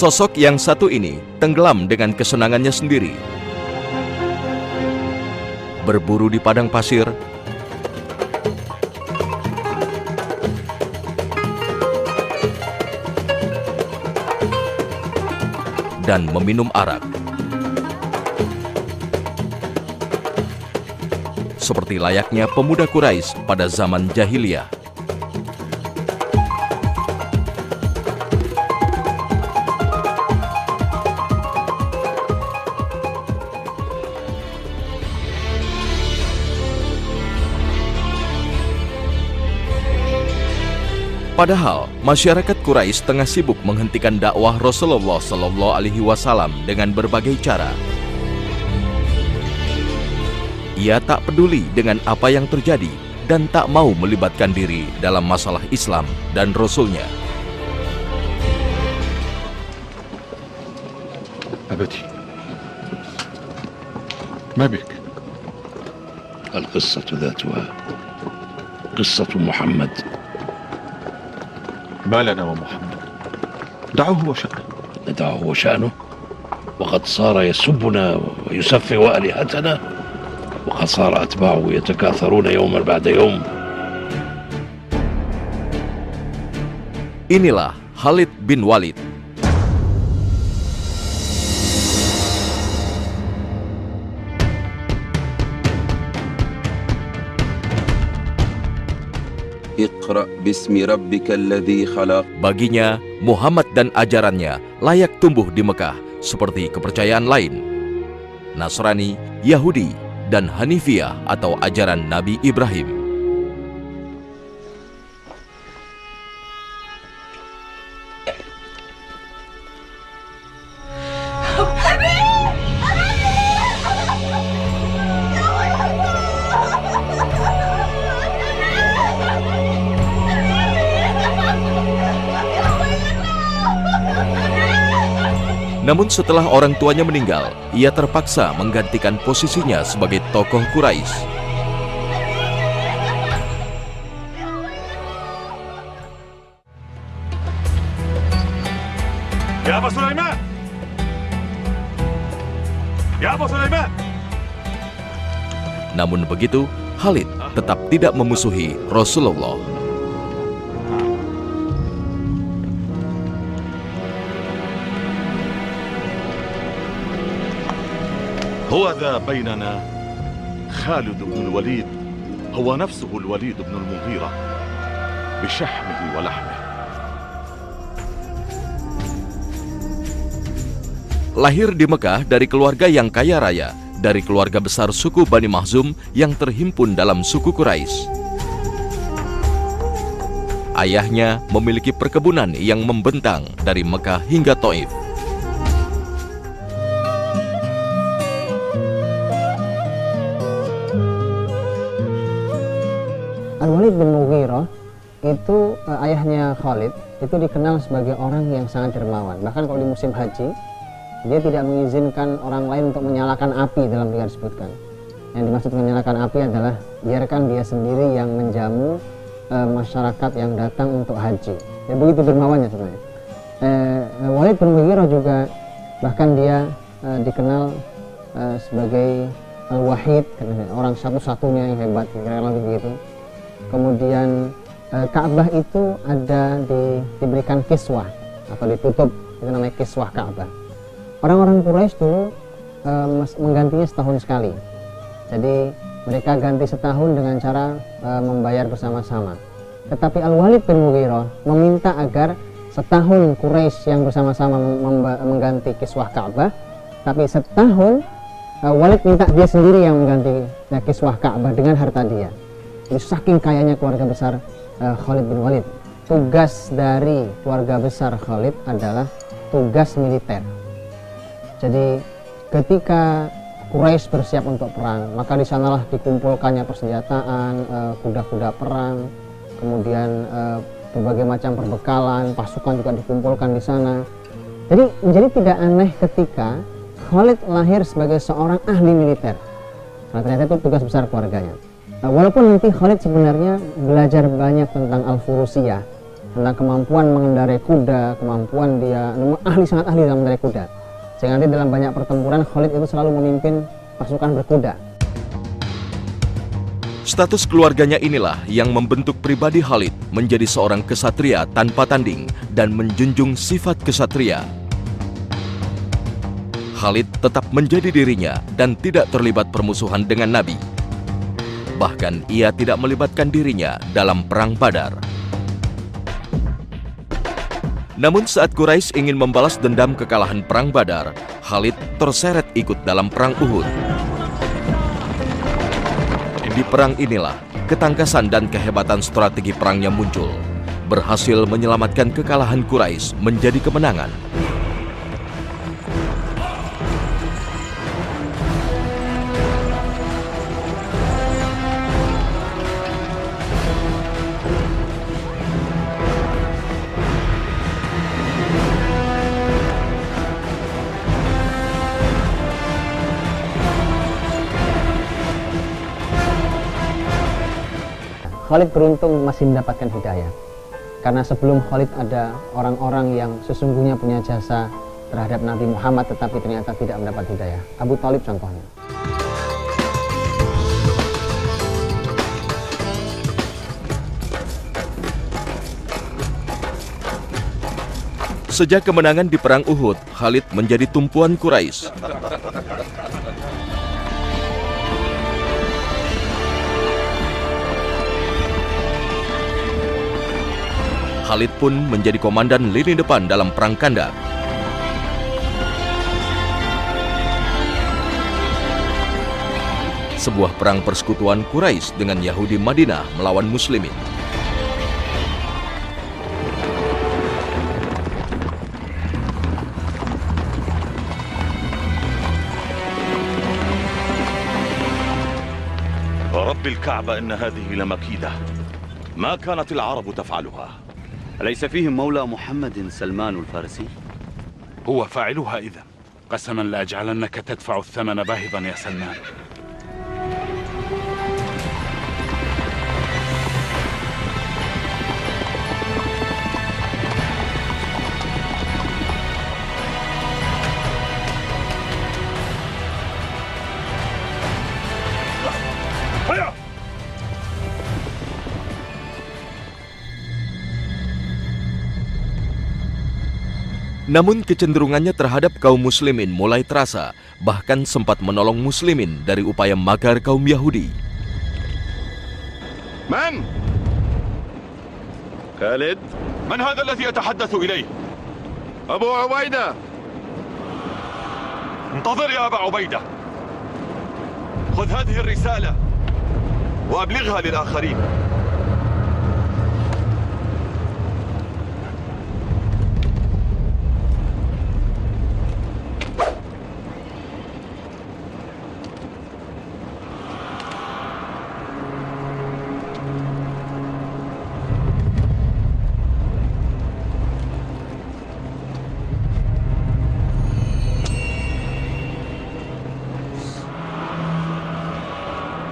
Sosok yang satu ini tenggelam dengan kesenangannya sendiri. Berburu di padang pasir, dan meminum arak. Seperti layaknya pemuda Quraisy pada zaman jahiliyah. Padahal masyarakat Quraisy tengah sibuk menghentikan dakwah Rasulullah Shallallahu Alaihi Wasallam dengan berbagai cara. Ia tak peduli dengan apa yang terjadi dan tak mau melibatkan diri dalam masalah Islam dan Rasulnya. أبتي ما بك؟ القصة ذاتها قصة محمد. ما لنا ومحمد؟ دعوه وشأنه. ندعه وشأنه وقد صار يسبنا ويسفه آلهتنا وقد صار أتباعه يتكاثرون يوما بعد يوم. Inilah Khalid bin Walid. Iqra bismi rabbikal ladzi khalaq. Baginya, Muhammad dan ajarannya layak tumbuh di Mekah seperti kepercayaan lain. Nasrani, Yahudi, dan Hanifiyah atau ajaran Nabi Ibrahim. Namun setelah orang tuanya meninggal, ia terpaksa menggantikan posisinya sebagai tokoh Quraisy. Ya Abu Sulaiman! Ya Abu Sulaiman! Namun begitu, Khalid tetap tidak memusuhi Rasulullah. هو ذا بيننا خالد بن الوليد هو نفسه الوليد بن المغيرة بشحمه ولحمه. Lahir di Mekah dari keluarga yang kaya raya, dari keluarga besar suku Bani Makhzum yang terhimpun dalam suku Quraisy. Ayahnya memiliki perkebunan yang membentang dari Mekah hingga Taif. Al-Walid bin Mughirah itu ayahnya Khalid itu dikenal sebagai orang yang sangat dermawan. Bahkan kalau di musim haji dia tidak mengizinkan orang lain untuk menyalakan api dalam yang disebutkan. Yang dimaksud menyalakan api adalah biarkan dia sendiri yang menjamu masyarakat yang datang untuk haji. Ya, begitu dermawannya sebenarnya. Walid bin Mughirah juga bahkan dia dikenal sebagai Al-Wahid, orang satu-satunya yang hebat, kira-kira begitu. Kemudian Ka'bah itu diberikan kiswah atau ditutup, itu namanya kiswah Ka'bah. Orang-orang Quraisy dulu menggantinya setahun sekali. Jadi mereka ganti setahun dengan cara membayar bersama-sama. Tetapi Al-Walid bin Mughirah meminta agar setahun Quraisy yang bersama-sama mengganti kiswah Ka'bah, tapi setahun Walid minta dia sendiri yang mengganti kiswah Ka'bah dengan harta dia. Jadi saking kayanya keluarga besar Khalid bin Walid. Tugas dari keluarga besar Khalid adalah tugas militer. Jadi ketika Quraisy bersiap untuk perang, maka di sanalah dikumpulkannya persenjataan, kuda-kuda perang, kemudian berbagai macam perbekalan, pasukan juga dikumpulkan di sana. Jadi menjadi tidak aneh ketika Khalid lahir sebagai seorang ahli militer. Karena ternyata itu tugas besar keluarganya. Walaupun nanti Khalid sebenarnya belajar banyak tentang Al-Furusiyah, tentang kemampuan mengendarai kuda, kemampuan dia sangat ahli dalam mengendarai kuda. Sehingga nanti dalam banyak pertempuran Khalid itu selalu memimpin pasukan berkuda. Status keluarganya inilah yang membentuk pribadi Khalid menjadi seorang kesatria tanpa tanding dan menjunjung sifat kesatria. Khalid tetap menjadi dirinya dan tidak terlibat permusuhan dengan Nabi. Bahkan ia tidak melibatkan dirinya dalam perang Badar. Namun saat Quraisy ingin membalas dendam kekalahan perang Badar, Khalid terseret ikut dalam perang Uhud. Di perang inilah, ketangkasan dan kehebatan strategi perangnya muncul, berhasil menyelamatkan kekalahan Quraisy menjadi kemenangan. Khalid beruntung masih mendapatkan hidayah. Karena sebelum Khalid ada orang-orang yang sesungguhnya punya jasa terhadap Nabi Muhammad tetapi ternyata tidak mendapat hidayah. Abu Thalib contohnya. Sejak kemenangan di perang Uhud, Khalid menjadi tumpuan Quraisy. Khalid pun menjadi komandan lini depan dalam perang Khandaq. Sebuah perang persekutuan Quraisy dengan Yahudi Madinah melawan Muslimin. ورب الكعبة إن هذه لمكيدة ما كانت العرب تفعلها. أليس فيهم مولى محمد سلمان الفارسي؟ هو فاعلها إذا قسما لأجعلنك تدفع الثمن باهظا يا سلمان. Namun kecenderungannya terhadap kaum muslimin mulai terasa, bahkan sempat menolong muslimin dari upaya makar kaum Yahudi. من؟ خالد؟ من هذا الذي يتحدث إليه؟ أبو عبيدة. انتظر يا أبا عبيدة. خذ هذه الرسالة وأبلغها للآخرين.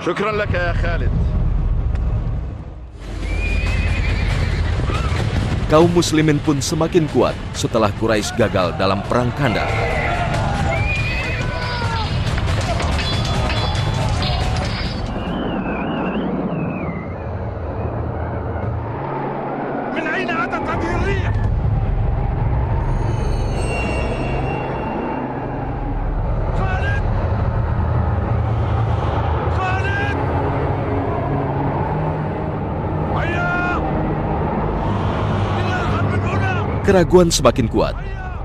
شكرا لك يا خالد. Kaum muslimin pun semakin kuat setelah Quraisy gagal dalam perang Khandaq. من أين أتت هذه الريح؟ خالد! خالد! هيا! لنذهب من هنا! Keraguan semakin kuat.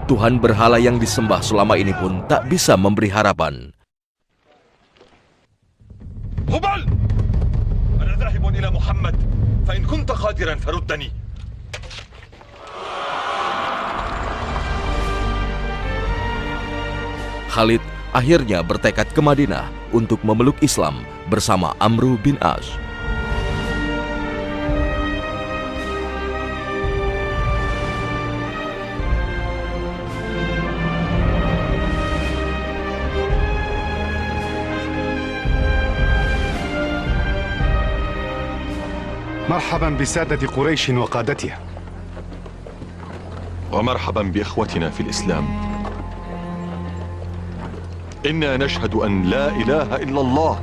Tuhan berhala yang disembah selama ini pun tak bisa memberi harapan. هبل! أنا ذاهب إلى محمد فإن كنت قادرا فردني. Khalid akhirnya bertekad ke Madinah untuk memeluk Islam bersama Amru bin As. مرحبا بسادة قريش وقادتها. ومرحبا بإخوتنا في الإسلام. إنا نشهد أن لا إله إلا الله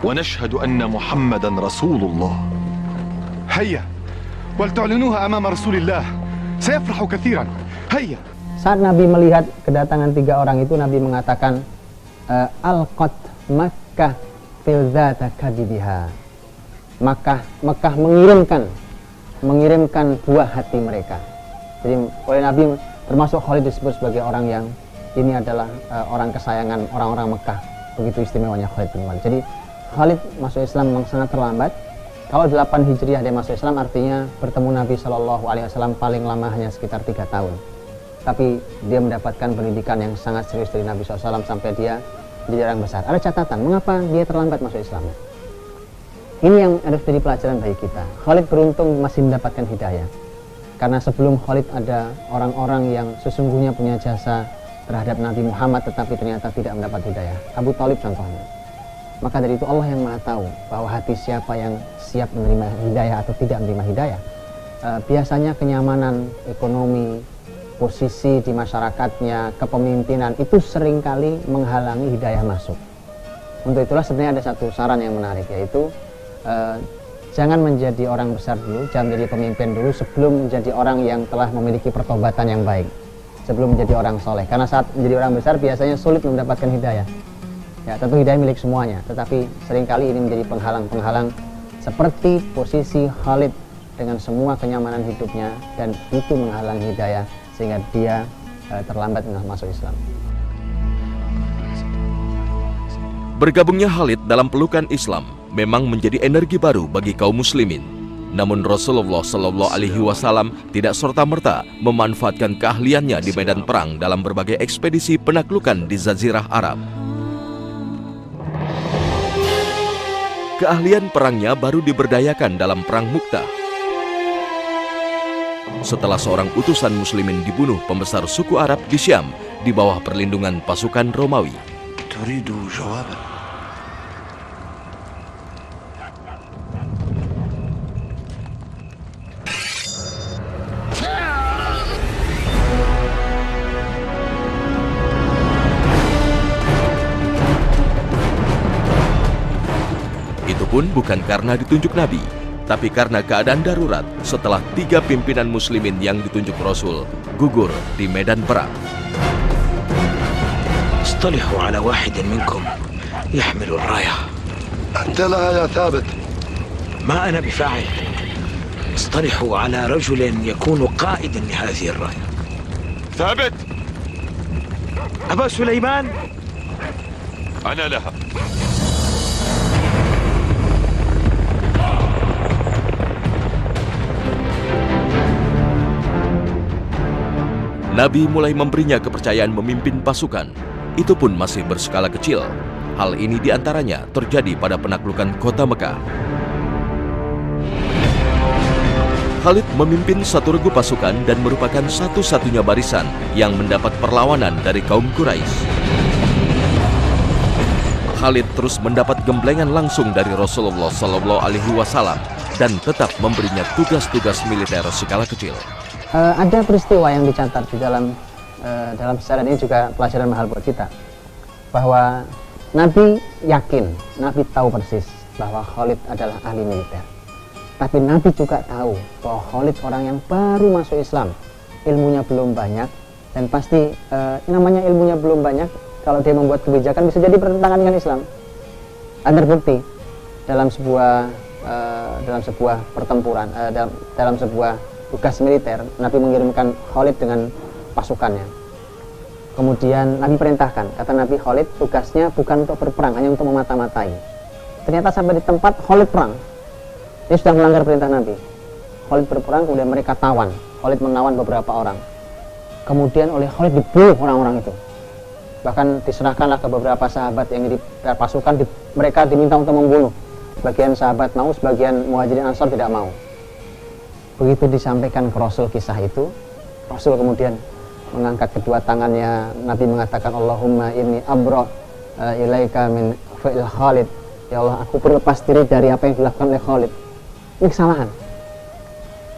ونشهد أن محمدا رسول الله. هيا ولتعلنوها أمام رسول الله سيفرح كثيرا. هيا. Saat Nabi melihat kedatangan 3 orang itu, Nabi mengatakan, Alqat Makkah fil dzata kadidiha. Makkah mengirimkan buah hati mereka. Jadi oleh Nabi termasuk Khalid disebut sebagai orang yang ini adalah orang kesayangan orang-orang Mekah. Begitu istimewanya Khalid bin Walid. Jadi Khalid masuk Islam memang sangat terlambat. Kalau 8 Hijriah dia masuk Islam, artinya bertemu Nabi SAW paling lama hanya sekitar 3 tahun. Tapi dia mendapatkan pendidikan yang sangat serius dari Nabi SAW sampai dia menjadi orang besar. Ada catatan, mengapa dia terlambat masuk Islam? Ini yang harus jadi pelajaran bagi kita. Khalid beruntung masih mendapatkan hidayah. Karena sebelum Khalid ada orang-orang yang sesungguhnya punya jasa terhadap Nabi Muhammad tetapi ternyata tidak mendapat hidayah. Abu Thalib contohnya. Maka dari itu Allah yang Maha tahu bahwa hati siapa yang siap menerima hidayah atau tidak menerima hidayah. Biasanya kenyamanan ekonomi, posisi di masyarakatnya, kepemimpinan itu seringkali menghalangi hidayah masuk. Untuk itulah sebenarnya ada satu saran yang menarik, yaitu jangan menjadi orang besar dulu, jangan menjadi pemimpin dulu sebelum menjadi orang yang telah memiliki pertobatan yang baik, sebelum menjadi orang soleh. Karena saat menjadi orang besar biasanya sulit mendapatkan hidayah. Ya, tentu hidayah milik semuanya, tetapi seringkali ini menjadi penghalang-penghalang seperti posisi Khalid dengan semua kenyamanan hidupnya, dan itu menghalangi hidayah sehingga dia terlambat masuk Islam. Bergabungnya Khalid dalam pelukan Islam memang menjadi energi baru bagi kaum muslimin. Namun Rasulullah SAW tidak serta-merta memanfaatkan keahliannya di medan perang dalam berbagai ekspedisi penaklukan di Jazirah Arab. Keahlian perangnya baru diberdayakan dalam Perang Mu'tah. Setelah seorang utusan muslimin dibunuh pembesar suku Arab di Syam di bawah perlindungan pasukan Romawi. Turidu jawaban. Itu pun bukan karena ditunjuk Nabi, tapi karena keadaan darurat setelah 3 pimpinan muslimin yang ditunjuk Rasul gugur di medan perang. اصطلحوا على واحد منكم يحمل الراية. أنت لها يا ثابت. ما أنا بفاعل. اصطلحوا على رجل يكون قائدا لهذه الراية. ثابت. أبا سليمان. أنا لها. Nabi mulai memberinya kepercayaan memimpin pasukan. Itu pun masih berskala kecil. Hal ini diantaranya terjadi pada penaklukan kota Mekah. Khalid memimpin satu regu pasukan dan merupakan satu-satunya barisan yang mendapat perlawanan dari kaum Quraisy. Khalid terus mendapat gemblengan langsung dari Rasulullah SAW dan tetap memberinya tugas-tugas militer skala kecil. Ada peristiwa yang dicatat di dalam sejarah ini juga pelajaran mahal buat kita, bahwa Nabi yakin, Nabi tahu persis bahwa Khalid adalah ahli militer. Tapi Nabi juga tahu bahwa Khalid orang yang baru masuk Islam, ilmunya belum banyak, dan pasti namanya ilmunya belum banyak, kalau dia membuat kebijakan bisa jadi bertentangan dengan Islam. Ada terbukti dalam sebuah pertempuran, dalam sebuah tugas militer, Nabi mengirimkan Khalid dengan pasukannya. Kemudian Nabi perintahkan, kata Nabi, Khalid tugasnya bukan untuk berperang, hanya untuk memata-matai. Ternyata sampai di tempat Khalid perang. Dia sudah melanggar perintah Nabi. Khalid berperang, kemudian mereka tawan. Khalid menawan beberapa orang. Kemudian oleh Khalid dibunuh orang-orang itu. Bahkan diserahkanlah ke beberapa sahabat yang di pasukan, mereka diminta untuk membunuh. Sebagian sahabat mau, sebagian Muhajirin Ansar tidak mau. Begitu disampaikan ke Rasul kisah itu, Rasul kemudian mengangkat kedua tangannya. Nabi mengatakan, Allahumma inni abra ilaika min fi'il Khalid. Ya Allah, aku berlepas diri dari apa yang dilakukan oleh Khalid. Ini kesalahan.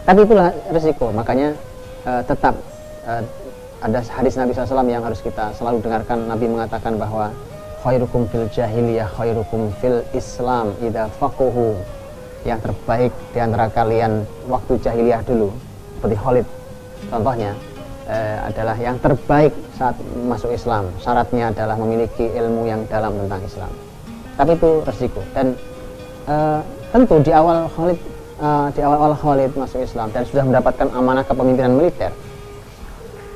Tapi itulah resiko. Makanya tetap ada hadis Nabi SAW yang harus kita selalu dengarkan. Nabi mengatakan bahwa khairukum fil jahiliyah khairukum fil Islam idza faquhu. Yang terbaik di antara kalian waktu jahiliyah dulu, seperti Khalid contohnya, adalah yang terbaik saat masuk Islam. Syaratnya adalah memiliki ilmu yang dalam tentang Islam. Tapi itu resiko. Dan tentu di awal Khalid masuk Islam dan sudah mendapatkan amanah kepemimpinan militer,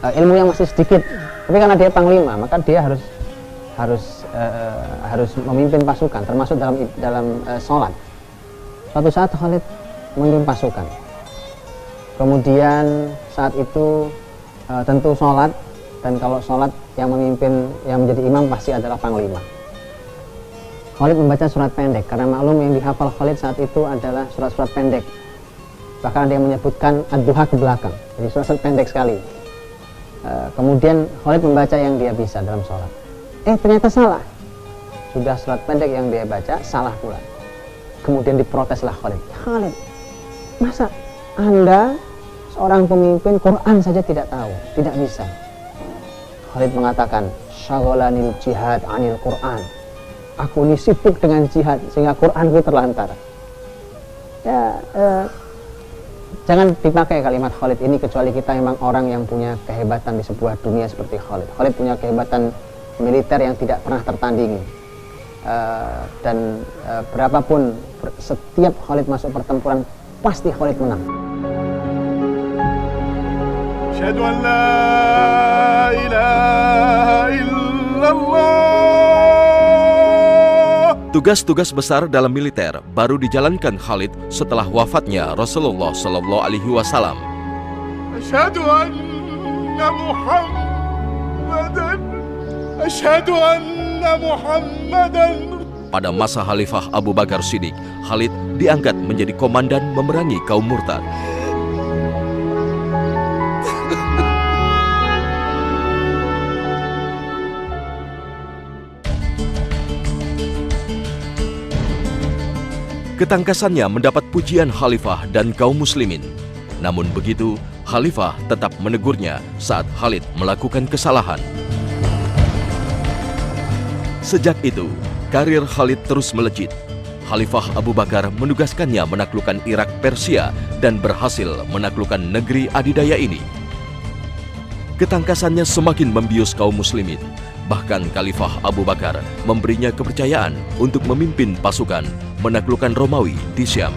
ilmu yang masih sedikit. Tapi karena dia panglima, maka dia harus memimpin pasukan, termasuk dalam sholat. Suatu saat Khalid memimpin pasukan. Kemudian saat itu tentu sholat, dan kalau sholat yang menjadi imam pasti adalah panglima. Khalid membaca surat pendek, karena maklum yang dihafal Khalid saat itu adalah surat-surat pendek. Bahkan ada yang menyebutkan ad-duha ke belakang, jadi surat-surat pendek sekali. Kemudian Khalid membaca yang dia bisa dalam sholat. Ternyata salah. Sudah surat pendek yang dia baca, salah pula. Kemudian diproteslah Khalid. Khalid, masa Anda seorang pemimpin Quran saja tidak tahu, tidak bisa? Khalid mengatakan, syaghalanil jihad anil Quran. Aku ini sibuk dengan jihad sehingga Quranku terlantar. Jangan dipakai kalimat Khalid ini kecuali kita memang orang yang punya kehebatan di sebuah dunia seperti Khalid. Khalid punya kehebatan militer yang tidak pernah tertandingi. Dan berapapun setiap Khalid masuk pertempuran pasti Khalid menang. Asyhadu an la ilaha illallah. Tugas-tugas besar dalam militer baru dijalankan Khalid setelah wafatnya Rasulullah Sallallahu Alaihi Wasallam. Asyhadu anna Muhammadan Asyhadu anna Muhammadan. Pada masa Khalifah Abu Bakar Siddiq, Khalid diangkat menjadi komandan memerangi kaum murtad. Ketangkasannya mendapat pujian Khalifah dan kaum muslimin. Namun begitu, Khalifah tetap menegurnya saat Khalid melakukan kesalahan. Sejak itu, karir Khalid terus melejit. Khalifah Abu Bakar menugaskannya menaklukkan Irak, Persia, dan berhasil menaklukkan negeri adidaya ini. Ketangkasannya semakin membius kaum muslimin. Bahkan Khalifah Abu Bakar memberinya kepercayaan untuk memimpin pasukan menaklukkan Romawi di Syam.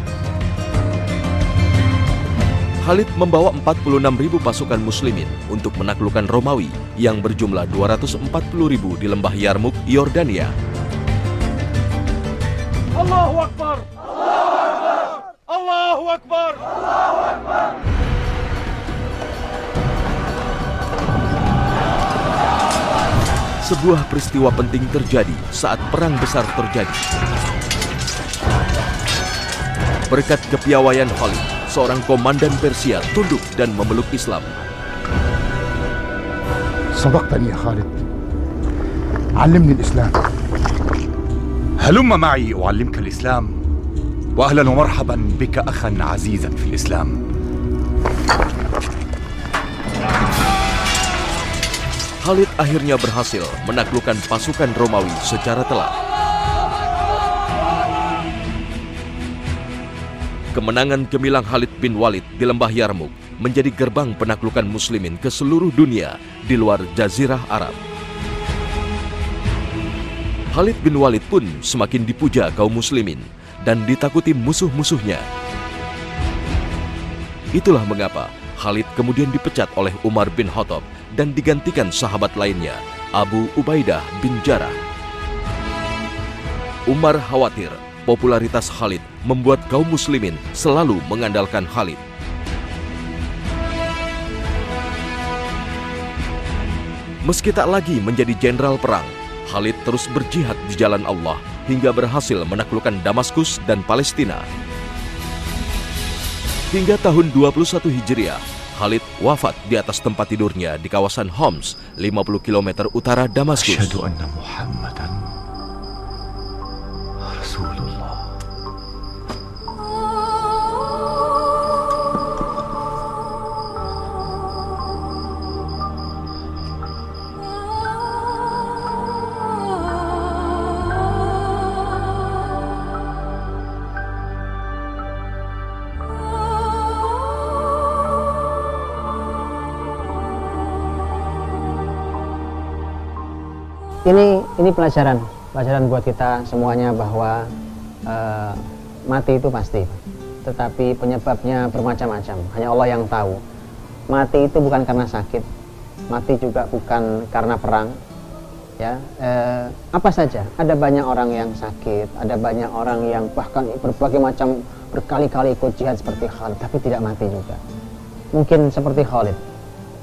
Khalid membawa 46.000 pasukan muslimin untuk menaklukkan Romawi yang berjumlah 240.000 di lembah Yarmuk, Yordania. Allahu Akbar! Allahu Akbar! Allahu Akbar! Sebuah peristiwa penting terjadi saat perang besar terjadi. Berkat kepiawaian Khalid, seorang komandan Persia tunduk dan memeluk Islam. صدقتني يا خالد علمني الإسلام هلم معي أعلمك الإسلام وأهلا ومرحبا بك أخا عزيزا في الإسلام. Khalid akhirnya berhasil menaklukkan pasukan Romawi secara telak. Kemenangan gemilang Khalid bin Walid di lembah Yarmuk menjadi gerbang penaklukan muslimin ke seluruh dunia di luar Jazirah Arab. Khalid bin Walid pun semakin dipuja kaum muslimin dan ditakuti musuh-musuhnya. Itulah mengapa Khalid kemudian dipecat oleh Umar bin Khattab dan digantikan sahabat lainnya, Abu Ubaidah bin Jarrah. Umar khawatir popularitas Khalid membuat kaum muslimin selalu mengandalkan Khalid. Meski tak lagi menjadi jenderal perang, Khalid terus berjihad di jalan Allah hingga berhasil menaklukkan Damaskus dan Palestina. Hingga tahun 21 Hijriah, Khalid wafat di atas tempat tidurnya di kawasan Homs, 50 km utara Damaskus. Asyhadu anna Muhammadan Rasulullah. ini pelajaran buat kita semuanya bahwa mati itu pasti, tetapi penyebabnya bermacam-macam. Hanya Allah yang tahu. Mati itu bukan karena sakit, mati juga bukan karena perang. Ya, apa saja. Ada banyak orang yang sakit, ada banyak orang yang bahkan berbagai macam berkali-kali ikut jihad seperti Khalid, tapi tidak mati juga. Mungkin seperti Khalid,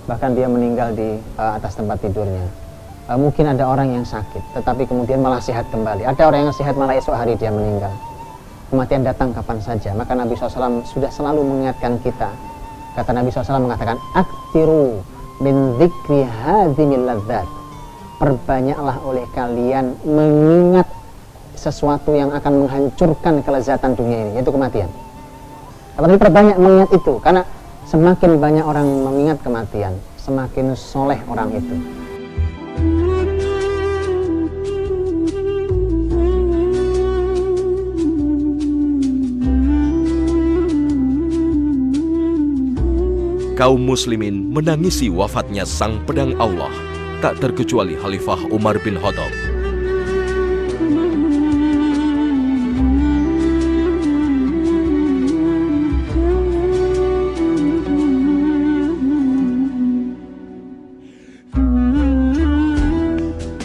bahkan dia meninggal di atas tempat tidurnya. Mungkin ada orang yang sakit, tetapi kemudian malah sehat kembali. Ada orang yang sehat malah esok hari dia meninggal. Kematian datang kapan saja. Maka Nabi SAW sudah selalu mengingatkan kita. Kata Nabi SAW mengatakan, aktiru min dzikri hadzimil ladzat. Perbanyaklah oleh kalian mengingat sesuatu yang akan menghancurkan kelezatan dunia ini, yaitu kematian. Tapi perbanyak mengingat itu, karena semakin banyak orang mengingat kematian, semakin soleh orang itu. Kaum muslimin menangisi wafatnya sang pedang Allah, tak terkecuali Khalifah Umar bin Khattab.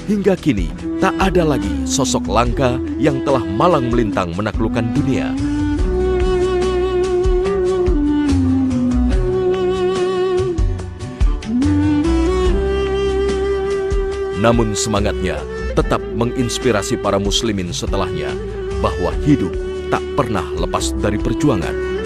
Hingga kini, tak ada lagi sosok langka yang telah malang melintang menaklukkan dunia. Namun semangatnya tetap menginspirasi para muslimin setelahnya bahwa hidup tak pernah lepas dari perjuangan.